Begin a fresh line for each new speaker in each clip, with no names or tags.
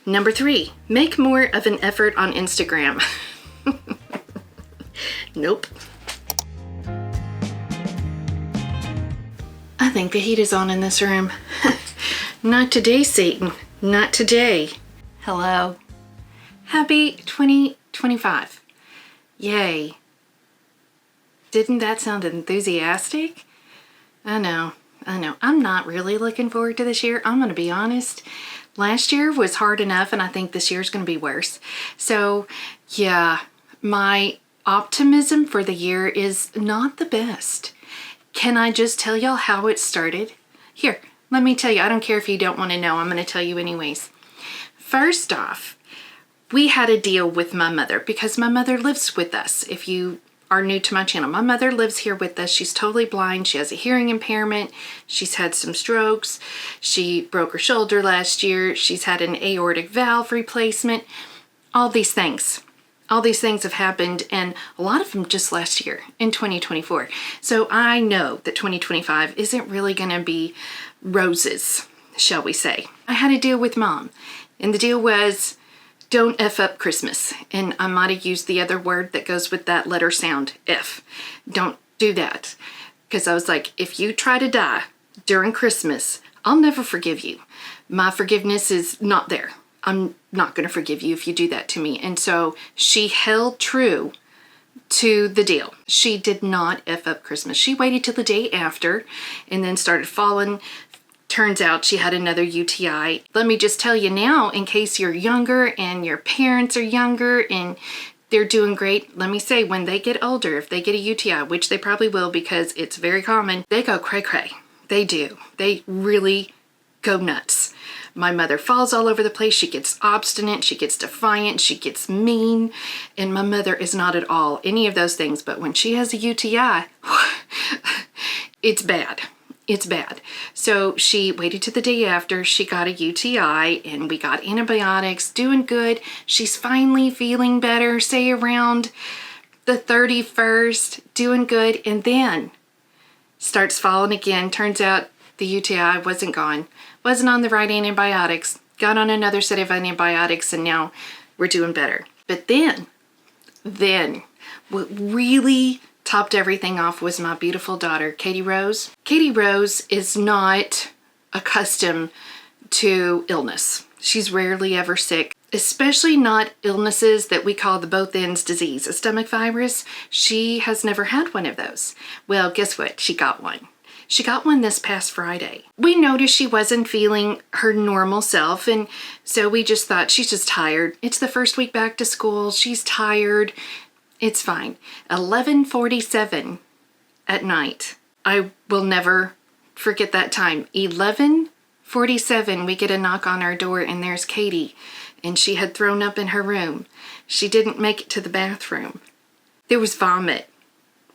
Number 3, make more of an effort on Instagram. Nope. I think the heat is on in this room. Not today, Satan. Not today. Hello. Happy 2025. Yay. Didn't that sound enthusiastic? I know. I'm not really looking forward to this year. I'm going to be honest. Last year was hard enough, and I think this year's going to be worse. So, yeah, my optimism for the year is not the best. Can I just tell y'all how it started? Here, let me tell you. I don't care if you don't want to know. I'm going to tell you anyways. First off, we had a deal with my mother because my mother lives with us. If you are new to my channel, my mother lives here with us. She's totally blind. She has a hearing impairment. She's had some strokes. She broke her shoulder last year. She's had an aortic valve replacement. All these things have happened, and a lot of them just last year in 2024. So I know that 2025 isn't really going to be roses, shall we say. I had a deal with Mom, and the deal was don't F up Christmas. And I might have used the other word that goes with that letter sound, F. Don't do that. Because I was like, if you try to die during Christmas, I'll never forgive you. My forgiveness is not there. I'm not going to forgive you if you do that to me. And so she held true to the deal. She did not F up Christmas. She waited till the day after and then started falling. Turns out she had another UTI. Let me just tell you now, in case you're younger and your parents are younger and they're doing great, let me say, when they get older, if they get a UTI, which they probably will because it's very common, they go cray-cray. They do. They really go nuts. My mother falls all over the place. She gets obstinate. She gets defiant. She gets mean. And my mother is not at all any of those things. But when she has a UTI, it's bad. It's bad. So she waited to the day after she got a UTI and we got antibiotics, doing good. She's finally feeling better, say around the 31st, doing good. And then starts falling again. Turns out the UTI wasn't gone, wasn't on the right antibiotics, got on another set of antibiotics, and now we're doing better. But then what really topped everything off was my beautiful daughter, Katie Rose. Katie Rose is not accustomed to illness. She's rarely ever sick, especially not illnesses that we call the both ends disease, a stomach virus. She has never had one of those. Well, guess what? She got one. She got one this past Friday. We noticed she wasn't feeling her normal self, and so we just thought she's just tired. It's the first week back to school. She's tired. It's fine. 11:47 at night. I will never forget that time. 11:47, we get a knock on our door, and there's Katie, and she had thrown up in her room. She didn't make it to the bathroom. There was vomit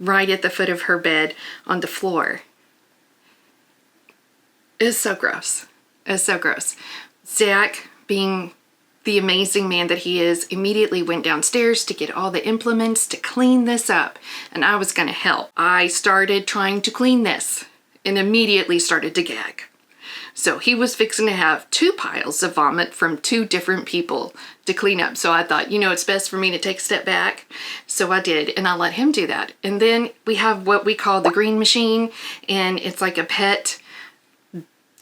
right at the foot of her bed on the floor. It's so gross. It's so gross. Zach, being the amazing man that he is, immediately went downstairs to get all the implements to clean this up, and I was going to help. I started trying to clean this and immediately started to gag. So he was fixing to have 2 piles of vomit from 2 different people to clean up. So I thought, you know, it's best for me to take a step back. So I did, and I let him do that. And then we have what we call the green machine, and it's like a pet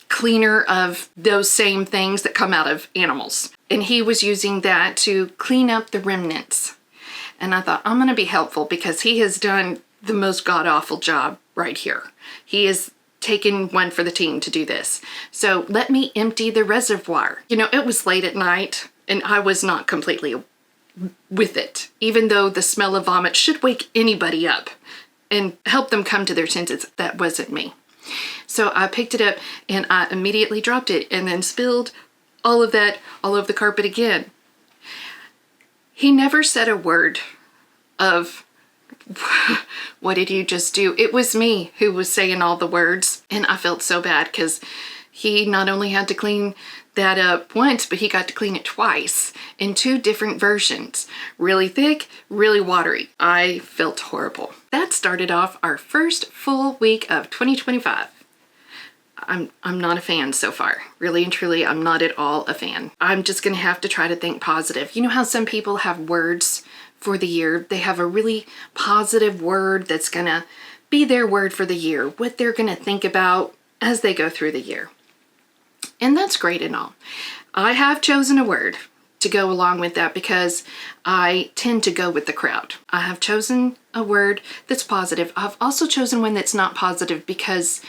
cleaner of those same things that come out of animals. And he was using that to clean up the remnants. And I thought, I'm going to be helpful because he has done the most god-awful job right here. He has taken one for the team to do this. So let me empty the reservoir. You know, it was late at night and I was not completely with it, even though the smell of vomit should wake anybody up and help them come to their senses. That wasn't me. So I picked it up and I immediately dropped it and then spilled all of that all over the carpet again. He never said a word of, what did you just do? It was me who was saying all the words, and I felt so bad because he not only had to clean that up once, but he got to clean it twice in 2 different versions. Really thick, really watery. I felt horrible. That started off our first full week of 2025. I'm not a fan so far. Really and truly, I'm not at all a fan. I'm just gonna have to try to think positive. You know how some people have words for the year? They have a really positive word that's gonna be their word for the year, what they're gonna think about as they go through the year. And that's great and all. I have chosen a word to go along with that because I tend to go with the crowd. I have chosen a word that's positive. I've also chosen one that's not positive because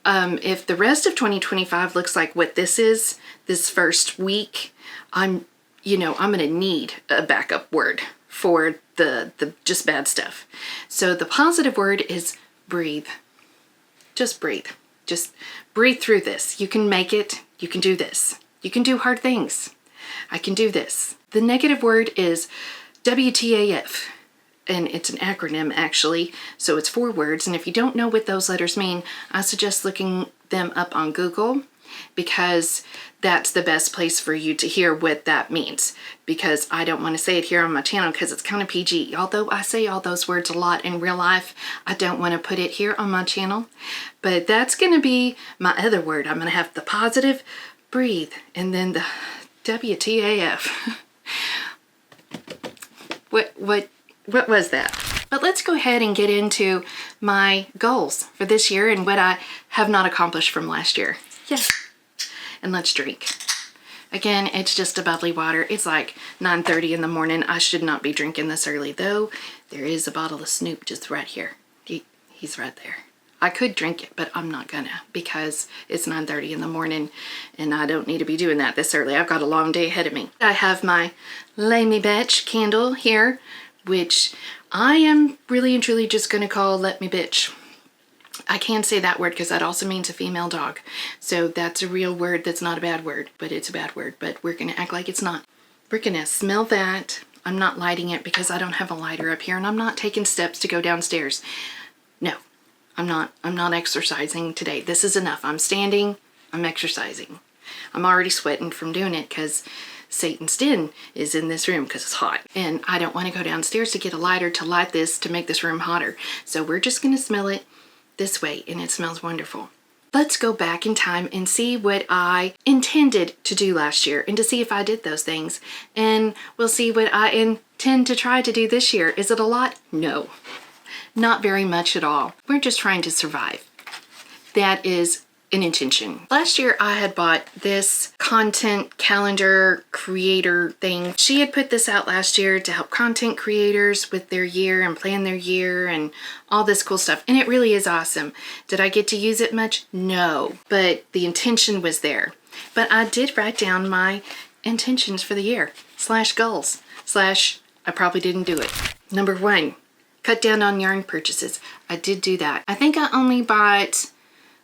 if the rest of 2025 looks like what this is, this first week, I'm gonna need a backup word for the just bad stuff. So the positive word is breathe. Just breathe. Just breathe through this. You can make it. You can do this. You can do hard things. I can do this. The negative word is WTAF, and it's an acronym actually, so it's 4 words, and if you don't know what those letters mean, I suggest looking them up on Google because that's the best place for you to hear what that means, because I don't want to say it here on my channel because it's kind of PG. Although I say all those words a lot in real life, I don't want to put it here on my channel, but that's going to be my other word. I'm going to have the positive, breathe, and then the WTAF. What was that? But let's go ahead and get into my goals for this year and what I have not accomplished from last year. Yes. And let's drink. Again, it's just a bubbly water. It's like 9:30 in the morning. I should not be drinking this early though. There is a bottle of Snoop just right here. He's right there. I could drink it, but I'm not gonna because it's 9:30 in the morning and I don't need to be doing that this early. I've got a long day ahead of me. I have my Lay Me Bitch candle here, which I am really and truly just gonna call Let Me Bitch. I can say that word because that also means a female dog. So that's a real word that's not a bad word, but it's a bad word, but we're gonna act like it's not. We're gonna smell that. I'm not lighting it because I don't have a lighter up here and I'm not taking steps to go downstairs. No. I'm not exercising today. This is enough. I'm standing, I'm exercising. I'm already sweating from doing it because Satan's den is in this room because it's hot. And I don't want to go downstairs to get a lighter to light this to make this room hotter. So we're just going to smell it this way and it smells wonderful. Let's go back in time and see what I intended to do last year and to see if I did those things. And we'll see what I intend to try to do this year. Is it a lot? No. Not very much at all. We're just trying to survive. That is an intention. Last year I had bought this content calendar creator thing. She had put this out last year to help content creators with their year and plan their year and all this cool stuff. And it really is awesome. Did I get to use it much? No, but the intention was there. But I did write down my intentions for the year / goals / I probably didn't do it. Number 1. Cut down on yarn purchases. I did do that. I think I only bought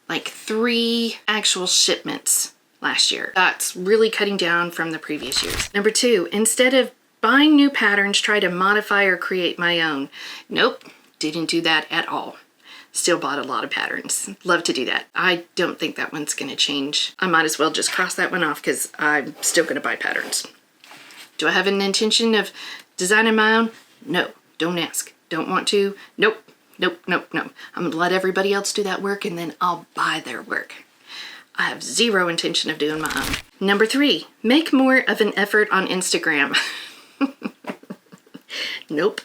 like 3 actual shipments last year. That's really cutting down from the previous years. Number 2, instead of buying new patterns, try to modify or create my own. Nope, didn't do that at all. Still bought a lot of patterns. Love to do that. I don't think that one's gonna change. I might as well just cross that one off because I'm still gonna buy patterns. Do I have an intention of designing my own? No, don't ask. Don't want to? Nope, nope, nope, nope. I'm gonna let everybody else do that work and then I'll buy their work. I have 0 intention of doing my own. Number 3, make more of an effort on Instagram. Nope,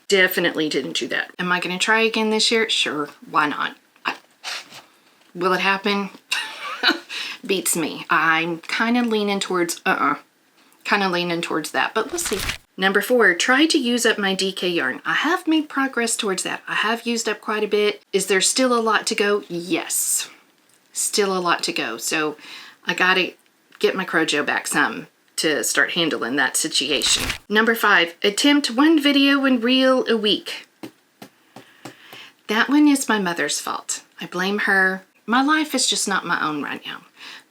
definitely didn't do that. Am I gonna try again this year? Sure, why not? Will it happen? Beats me. I'm kind of leaning towards, kind of leaning towards that, but we'll see. Number 4, try to use up my DK yarn. I have made progress towards that. I have used up quite a bit. Is there still a lot to go? Yes, still a lot to go. So I gotta get my Crochet back some to start handling that situation. Number 5, attempt 1 video and reel a week. That one is my mother's fault. I blame her. My life is just not my own right now.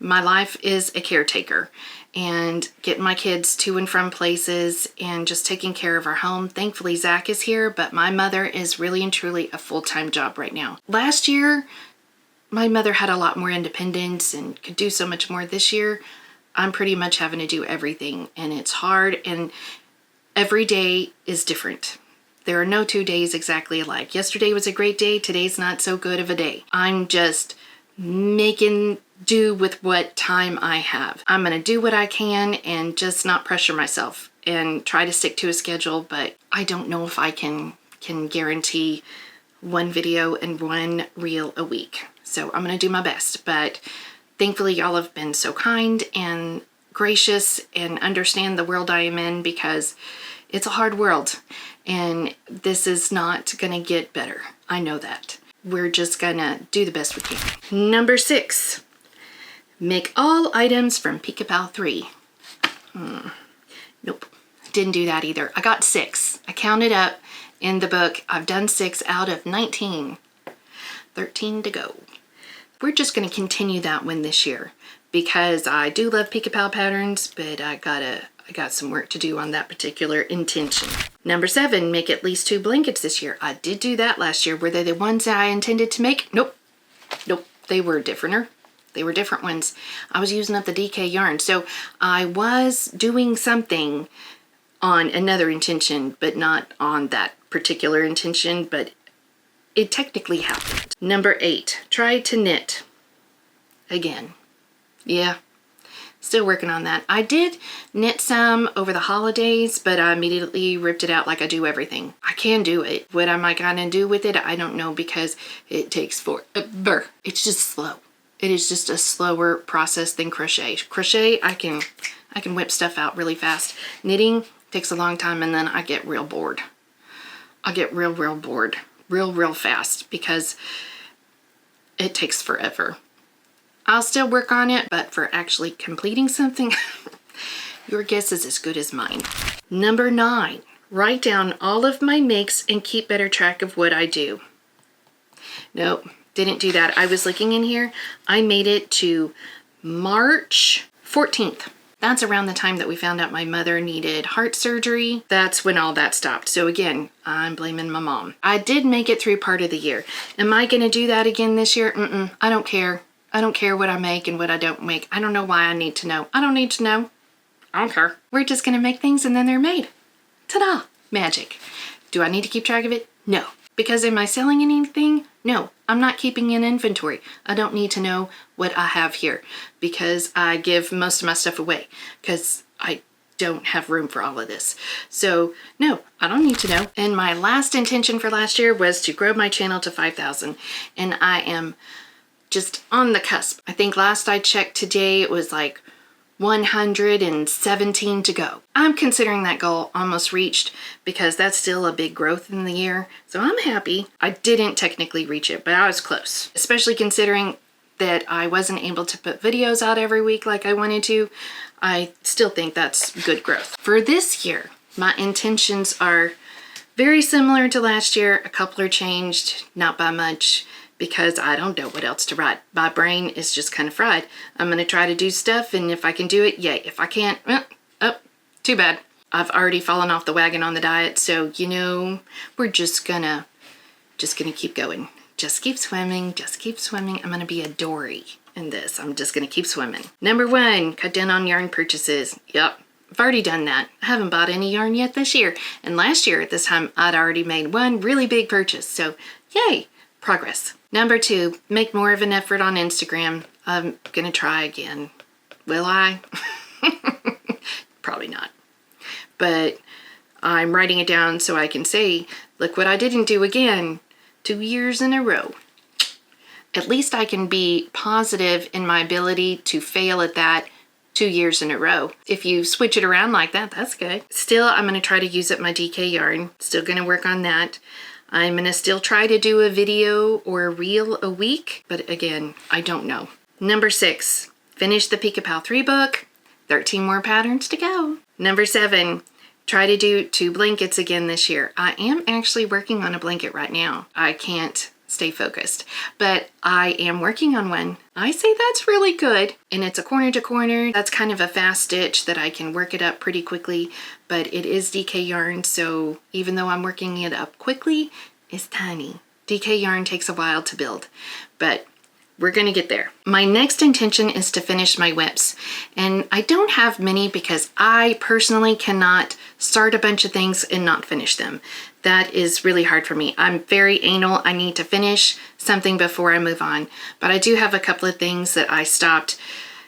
My life is a caretaker and getting my kids to and from places and just taking care of our home. Thankfully, Zach is here, but my mother is really and truly a full-time job right now. Last year, my mother had a lot more independence and could do so much more. This year, I'm pretty much having to do everything and it's hard and every day is different. There are no 2 days exactly alike. Yesterday was a great day. Today's not so good of a day. I'm just making do with what time I have. I'm gonna do what I can and just not pressure myself and try to stick to a schedule, but I don't know if I can guarantee one video and one reel a week. So I'm gonna do my best, but thankfully y'all have been so kind and gracious and understand the world I am in, because it's a hard world and this is not gonna get better. I know that. We're just gonna do the best we can. Number 6, make all items from Pika-Pal 3. Nope, didn't do that either. I got 6. I counted up in the book. I've done 6 out of 19. 13 to go. We're just gonna continue that one this year because I do love Pika-Pal patterns, but I got some work to do on that particular intention. Number 7, make at least 2 blankets this year. I did do that last year. Were they the ones that I intended to make? Nope. Nope. They were differenter. They were different ones. I was using up the DK yarn. So I was doing something on another intention, but not on that particular intention, but it technically happened. Number 8, try to knit again. Yeah. Still working on that. I did knit some over the holidays, but I immediately ripped it out like I do everything. I can do it. What am I gonna do with it? I don't know, because it takes forever. It's just slow. It is just a slower process than crochet. Crochet, I can whip stuff out really fast. Knitting takes a long time, and then I get real bored. I get real bored real fast because it takes forever. I'll still work on it, but for actually completing something, your guess is as good as mine. Number 9, write down all of my makes and keep better track of what I do. Nope, didn't do that. I was looking in here. I made it to March 14th. That's around the time that we found out my mother needed heart surgery. That's when all that stopped. So again, I'm blaming my mom. I did make it through part of the year. Am I gonna do that again this year? I don't care. I don't care what I make and what I don't make. I don't know why I need to know. I don't need to know. I don't care. We're just gonna make things and then they're made. Ta-da! Magic. Do I need to keep track of it? No. Because am I selling anything? No. I'm not keeping an inventory. I don't need to know what I have here because I give most of my stuff away because I don't have room for all of this. So no, I don't need to know. And my last intention for last year was to grow my channel to 5,000, and I am just on the cusp. I think last I checked today it was like 117 to go. I'm considering that goal almost reached because that's still a big growth in the year. So I'm happy. I didn't technically reach it, but I was close, especially considering that I wasn't able to put videos out every week like I wanted to. I still think that's good growth. For this year, my intentions are very similar to last year. A couple are changed, not by much, because I don't know what else to write. My brain is just kind of fried. I'm gonna try to do stuff, and if I can do it, yay. If I can't, too bad. I've already fallen off the wagon on the diet, so you know, we're just gonna keep going. Just keep swimming, just keep swimming. I'm gonna be a Dory in this. I'm just gonna keep swimming. Number 1, cut down on yarn purchases. Yep, I've already done that. I haven't bought any yarn yet this year. And last year at this time, I'd already made one really big purchase, so yay, progress. Number 2, make more of an effort on Instagram. I'm gonna try again. Will I? Probably not. But I'm writing it down so I can say, look what I didn't do again 2 years in a row. At least I can be positive in my ability to fail at that 2 years in a row. If you switch it around like that, that's good. Still, I'm gonna try to use up my DK yarn. Still gonna work on that. I'm gonna still try to do a video or a reel a week, but again, I don't know. Number 6, finish the Pika-Pal 3 book. 13 more patterns to go. Number 7, try to do 2 blankets again this year. I am actually working on a blanket right now. I can't stay focused, but I am working on one. I say that's really good, and it's a corner to corner. That's kind of a fast stitch that I can work it up pretty quickly, but it is DK yarn, so even though I'm working it up quickly, it's tiny. DK yarn takes a while to build, but we're gonna get there. My next intention is to finish my whips. And I don't have many because I personally cannot start a bunch of things and not finish them. That is really hard for me. I'm very anal. I need to finish something before I move on. But I do have a couple of things that I stopped,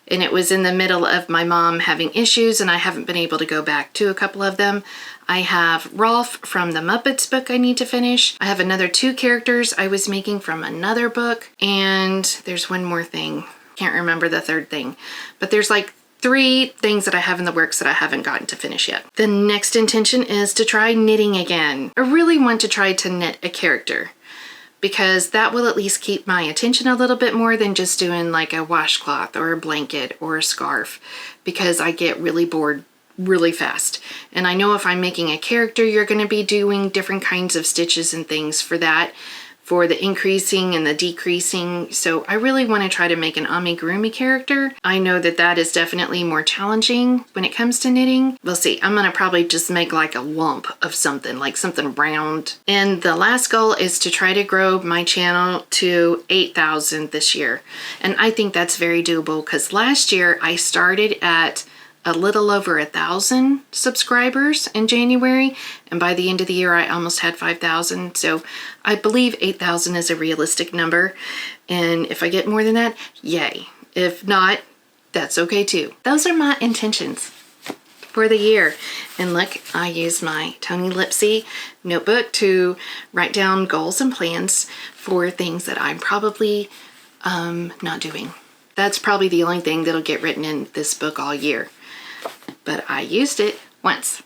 and it was in the middle of my mom having issues and I haven't been able to go back to a couple of them. I have Rolf from the Muppets book I need to finish. I have another 2 characters I was making from another book. And there's one more thing. Can't remember the third thing. But there's like 3 things that I have in the works that I haven't gotten to finish yet. The next intention is to try knitting again. I really want to try to knit a character, because that will at least keep my attention a little bit more than just doing like a washcloth or a blanket or a scarf, because I get really bored really fast. And I know if I'm making a character, you're going to be doing different kinds of stitches and things for that, for the increasing and the decreasing. So I really want to try to make an amigurumi character. I know that that is definitely more challenging when it comes to knitting. We'll see. I'm going to probably just make like a lump of something, like something round. And the last goal is to try to grow my channel to 8,000 this year. And I think that's very doable, because last year I started at a little over 1,000 subscribers in January, and by the end of the year I almost had 5,000. So I believe 8,000 is a realistic number, and if I get more than that, yay. If not, that's okay too. Those are my intentions for the year. And look, I use my Tony Lipsy notebook to write down goals and plans for things that I'm probably not doing. That's probably the only thing that'll get written in this book all year. But I used it once,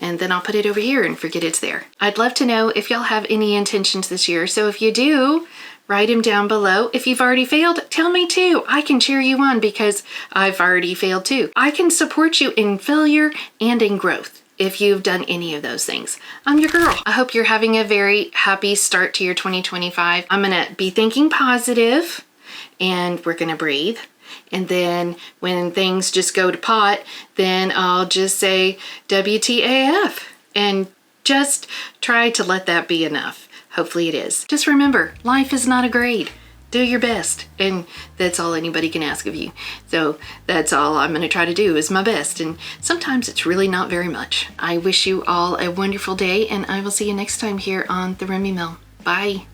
and then I'll put it over here and forget it's there. I'd love to know if y'all have any intentions this year. So if you do, write them down below. If you've already failed, tell me too. I can cheer you on because I've already failed too. I can support you in failure and in growth if you've done any of those things. I'm your girl. I hope you're having a very happy start to your 2025. I'm gonna be thinking positive, and we're gonna breathe. And then when things just go to pot, then I'll just say WTAF and just try to let that be enough. Hopefully it is. Just remember, life is not a grade. Do your best. And that's all anybody can ask of you. So that's all I'm going to try to do is my best. And sometimes it's really not very much. I wish you all a wonderful day, and I will see you next time here on the Rumi Mill. Bye.